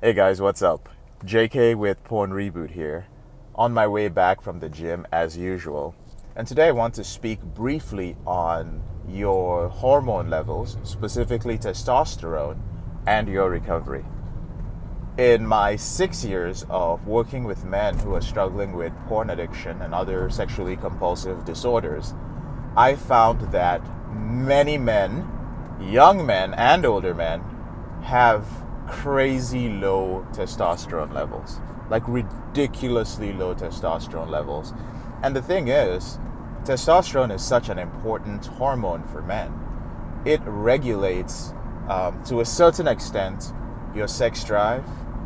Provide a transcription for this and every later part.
Hey guys, what's up? JK with Porn Reboot here, on my way back from the gym as usual. And today I want to speak briefly on your hormone levels, specifically testosterone, and your recovery. In my 6 years of working with men who are struggling with porn addiction and other sexually compulsive disorders, I found that many men, young men and older men, have crazy low testosterone levels, like ridiculously low testosterone levels. And the thing is, testosterone is such an important hormone for men. It regulates, to a certain extent, your sex drive,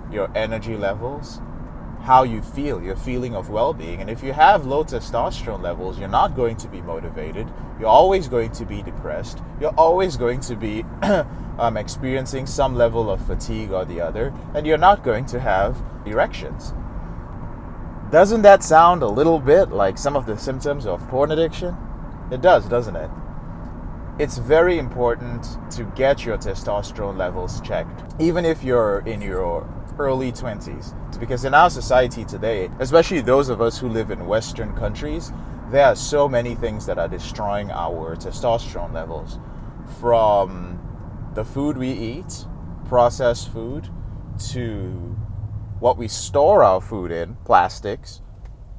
your energy levels, how you feel, your feeling of well-being. And if you have low testosterone levels, you're not going to be motivated. You're always going to be depressed. You're always going to be experiencing some level of fatigue or the other, and you're not going to have erections. Doesn't that sound a little bit like some of the symptoms of porn addiction? It does, doesn't it? It's very important to get your testosterone levels checked, even if you're in your early 20s. Because in our society today, especially those of us who live in Western countries, there are so many things that are destroying our testosterone levels. From the food we eat, processed food, to what we store our food in, plastics,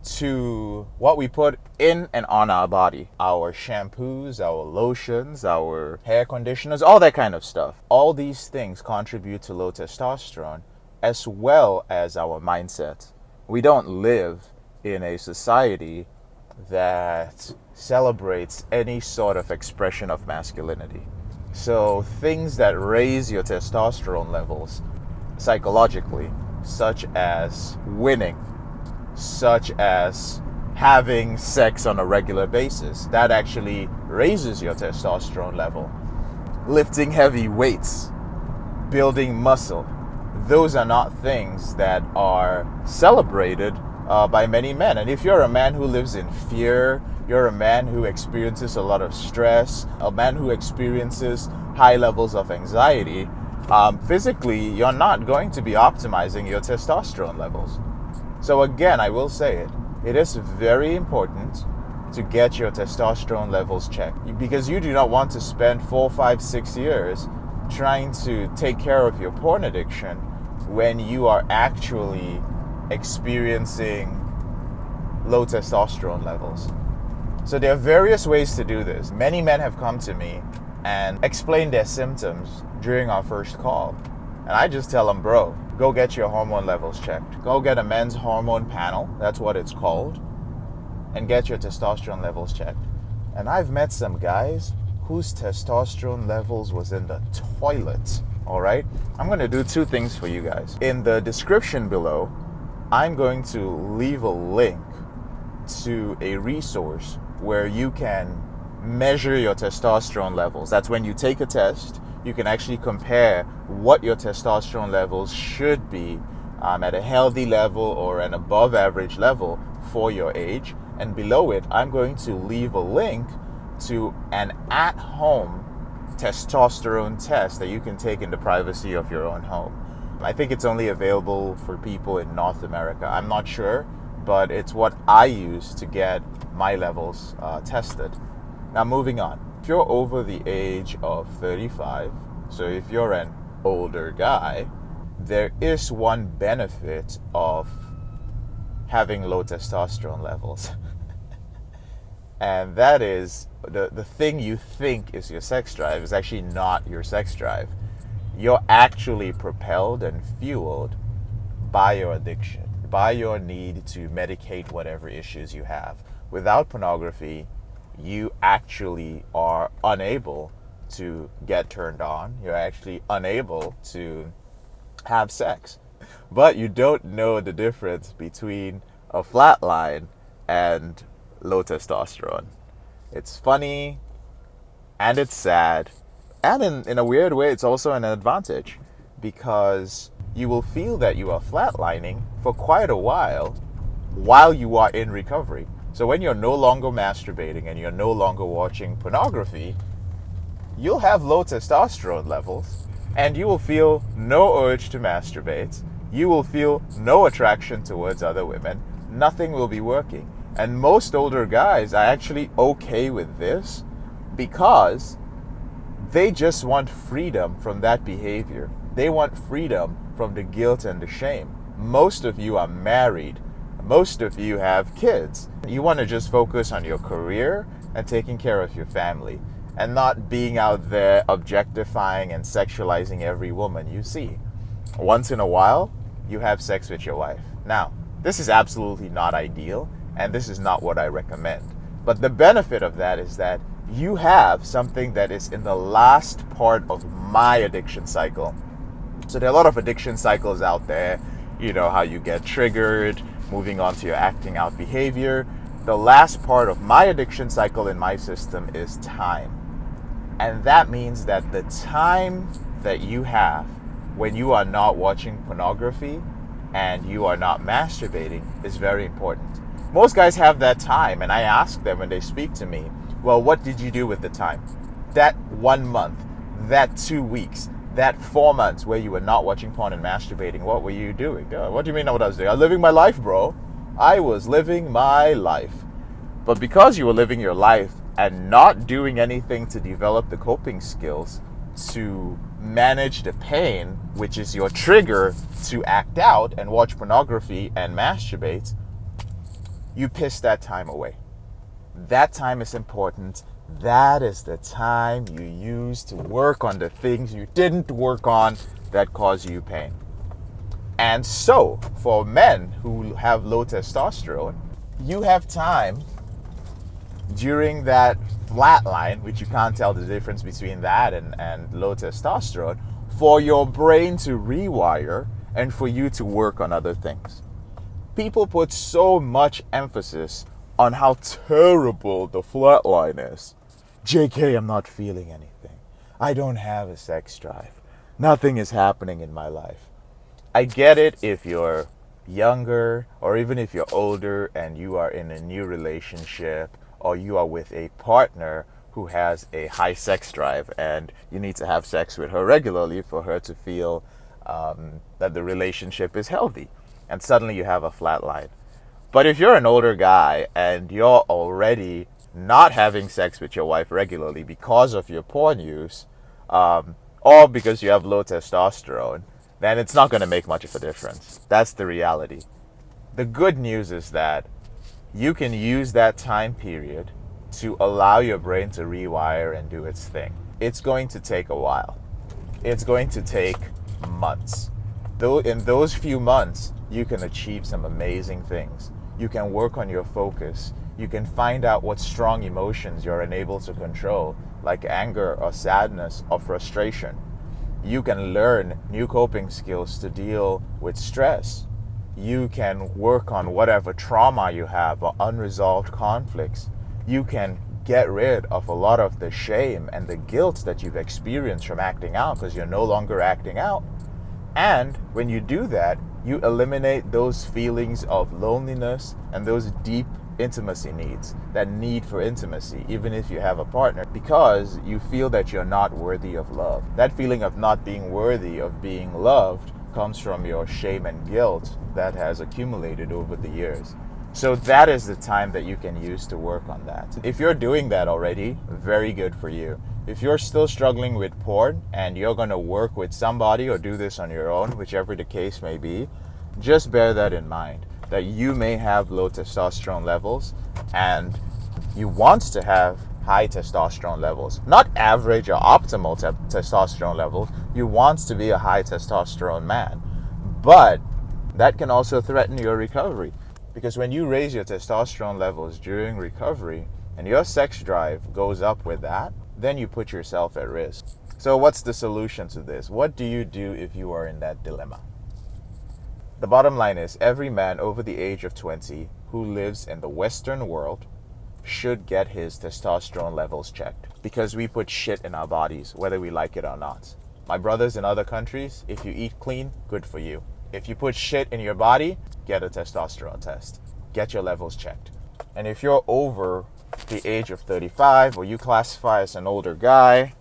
to what we put in and on our body, our shampoos, our lotions, our hair conditioners, all that kind of stuff. All these things contribute to low testosterone, as well as our mindset. We don't live in a society that celebrates any sort of expression of masculinity. So things that raise your testosterone levels psychologically, such as winning, such as having sex on a regular basis, that actually raises your testosterone level. Lifting heavy weights, building muscle, those are not things that are celebrated by many men. And if you're a man who lives in fear, you're a man who experiences a lot of stress, a man who experiences high levels of anxiety, physically, you're not going to be optimizing your testosterone levels. So again, I will say it is very important to get your testosterone levels checked, because you do not want to spend 4, 5, 6 years trying to take care of your porn addiction when you are actually experiencing low testosterone levels. So there are various ways to do this. Many men have come to me and explained their symptoms during our first call. And I just tell them, bro, go get your hormone levels checked. Go get a men's hormone panel, that's what it's called, and get your testosterone levels checked. And I've met some guys whose testosterone levels was in the toilet, all right? I'm going to do two things for you guys. In the description below, I'm going to leave a link to a resource where you can measure your testosterone levels. That's when you take a test, you can actually compare what your testosterone levels should be at a healthy level or an above average level for your age. And below it, I'm going to leave a link to an at-home testosterone test that you can take in the privacy of your own home. I think it's only available for people in North America. I'm not sure, but it's what I use to get my levels tested. Now, moving on. If you're over the age of 35, so if you're an older guy, there is one benefit of having low testosterone levels. And that is the thing you think is your sex drive is actually not your sex drive. You're actually propelled and fueled by your addiction, by your need to medicate whatever issues you have. Without pornography, you actually are unable to get turned on. You're actually unable to have sex. But you don't know the difference between a flat line and low testosterone. It's funny and it's sad, and in a weird way it's also an advantage, because you will feel that you are flatlining for quite a while you are in recovery. So when you're no longer masturbating and you're no longer watching pornography, you'll have low testosterone levels, And you will feel no urge to masturbate. You will feel no attraction towards other women. Nothing will be working. And most older guys are actually okay with this because they just want freedom from that behavior. They want freedom from the guilt and the shame. Most of you are married. Most of you have kids. You want to just focus on your career and taking care of your family and not being out there objectifying and sexualizing every woman you see. Once in a while, you have sex with your wife. Now, this is absolutely not ideal, and this is not what I recommend. But the benefit of that is that you have something that is in the last part of my addiction cycle. So there are a lot of addiction cycles out there. You know, how you get triggered, moving on to your acting out behavior. The last part of my addiction cycle in my system is time. And that means that the time that you have when you are not watching pornography and you are not masturbating is very important. Most guys have that time, and I ask them when they speak to me, well, what did you do with the time? That 1 month, that 2 weeks, that 4 months where you were not watching porn and masturbating, what were you doing? What do you mean what I was doing? I was living my life, bro. I was living my life. But because you were living your life and not doing anything to develop the coping skills to manage the pain, which is your trigger to act out and watch pornography and masturbate, you piss that time away. That time is important. That is the time you use to work on the things you didn't work on that cause you pain. And so, for men who have low testosterone, you have time during that flat line, which you can't tell the difference between that and low testosterone, for your brain to rewire and for you to work on other things. People put so much emphasis on how terrible the flat line is. JK, I'm not feeling anything. I don't have a sex drive. Nothing is happening in my life. I get it if you're younger or even if you're older and you are in a new relationship or you are with a partner who has a high sex drive and you need to have sex with her regularly for her to feel that the relationship is healthy. And suddenly you have a flat line. But if you're an older guy and you're already not having sex with your wife regularly because of your porn use, or because you have low testosterone, then it's not going to make much of a difference. That's the reality. The good news is that you can use that time period to allow your brain to rewire and do its thing. It's going to take a while. It's going to take months. Though in those few months, you can achieve some amazing things. You can work on your focus. You can find out what strong emotions you're unable to control, like anger or sadness or frustration. You can learn new coping skills to deal with stress. You can work on whatever trauma you have or unresolved conflicts. You can get rid of a lot of the shame and the guilt that you've experienced from acting out because you're no longer acting out. And when you do that, you eliminate those feelings of loneliness and those deep intimacy needs, that need for intimacy, even if you have a partner, because you feel that you're not worthy of love. That feeling of not being worthy of being loved comes from your shame and guilt that has accumulated over the years. So that is the time that you can use to work on that. If you're doing that already, very good for you. If you're still struggling with porn and you're going to work with somebody or do this on your own, whichever the case may be, just bear that in mind, that you may have low testosterone levels and you want to have high testosterone levels. Not average or optimal testosterone levels. You want to be a high testosterone man. But that can also threaten your recovery. Because when you raise your testosterone levels during recovery and your sex drive goes up with that, then you put yourself at risk. So what's the solution to this? What do you do if you are in that dilemma? The bottom line is every man over the age of 20 who lives in the Western world should get his testosterone levels checked. Because we put shit in our bodies, whether we like it or not. My brothers in other countries, if you eat clean, good for you. If you put shit in your body, get a testosterone test. Get your levels checked. And if you're over the age of 35 or you classify as an older guy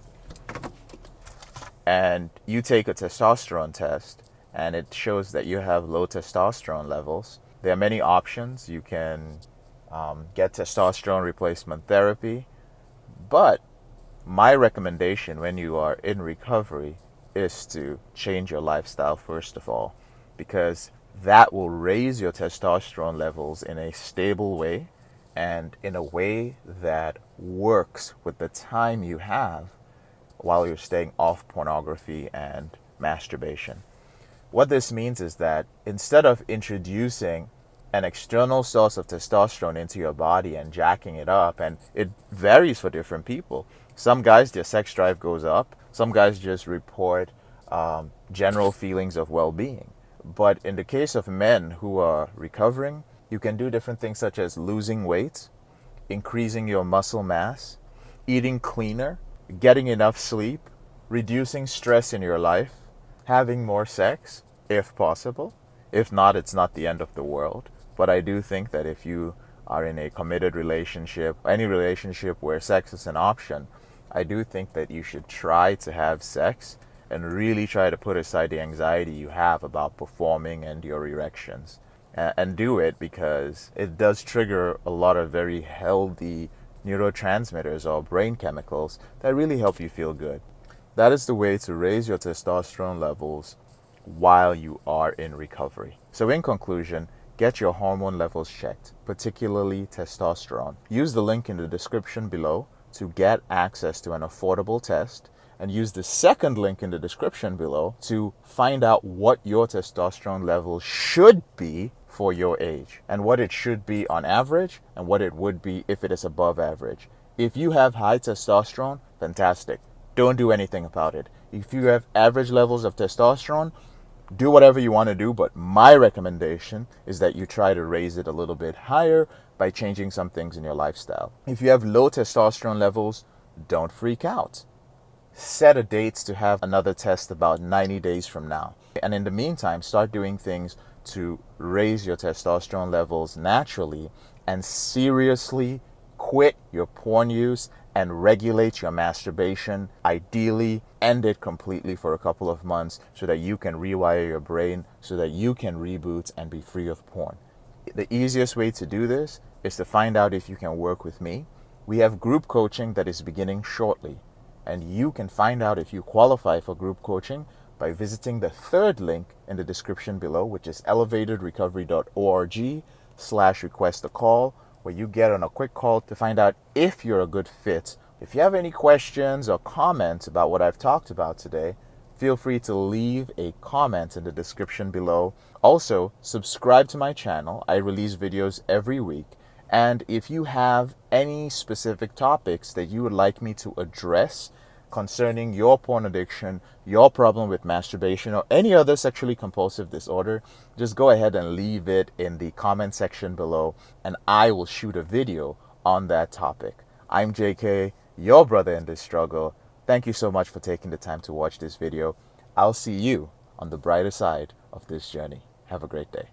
and you take a testosterone test and it shows that you have low testosterone levels, there are many options. You can get testosterone replacement therapy, but my recommendation when you are in recovery is to change your lifestyle first of all, because that will raise your testosterone levels in a stable way and in a way that works with the time you have while you're staying off pornography and masturbation. What this means is that instead of introducing an external source of testosterone into your body and jacking it up, and it varies for different people. Some guys, their sex drive goes up. Some guys just report general feelings of well-being. But in the case of men who are recovering, you can do different things such as losing weight, increasing your muscle mass, eating cleaner, getting enough sleep, reducing stress in your life, having more sex, if possible. If not, it's not the end of the world. But I do think that if you are in a committed relationship, any relationship where sex is an option, I do think that you should try to have sex and really try to put aside the anxiety you have about performing and your erections. And do it because it does trigger a lot of very healthy neurotransmitters or brain chemicals that really help you feel good. That is the way to raise your testosterone levels while you are in recovery. So in conclusion, get your hormone levels checked, particularly testosterone. Use the link in the description below to get access to an affordable test, and use the second link in the description below to find out what your testosterone level should be for your age, and what it should be on average, and what it would be if it is above average. If you have high testosterone, fantastic. Don't do anything about it. If you have average levels of testosterone, do whatever you want to do, but my recommendation is that you try to raise it a little bit higher by changing some things in your lifestyle. If you have low testosterone levels, don't freak out. Set a date to have another test about 90 days from now. And in the meantime, start doing things to raise your testosterone levels naturally, and seriously quit your porn use and regulate your masturbation. Ideally, end it completely for a couple of months so that you can rewire your brain, so that you can reboot and be free of porn. The easiest way to do this is to find out if you can work with me. We have group coaching that is beginning shortly, and you can find out if you qualify for group coaching by visiting the third link in the description below, which is elevatedrecovery.org/request a call, where you get on a quick call to find out if you're a good fit. If you have any questions or comments about what I've talked about today, feel free to leave a comment in the description below. Also, subscribe to my channel. I release videos every week. And if you have any specific topics that you would like me to address concerning your porn addiction, your problem with masturbation, or any other sexually compulsive disorder, just go ahead and leave it in the comment section below, and I will shoot a video on that topic. I'm JK, your brother in this struggle. Thank you so much for taking the time to watch this video. I'll see you on the brighter side of this journey. Have a great day.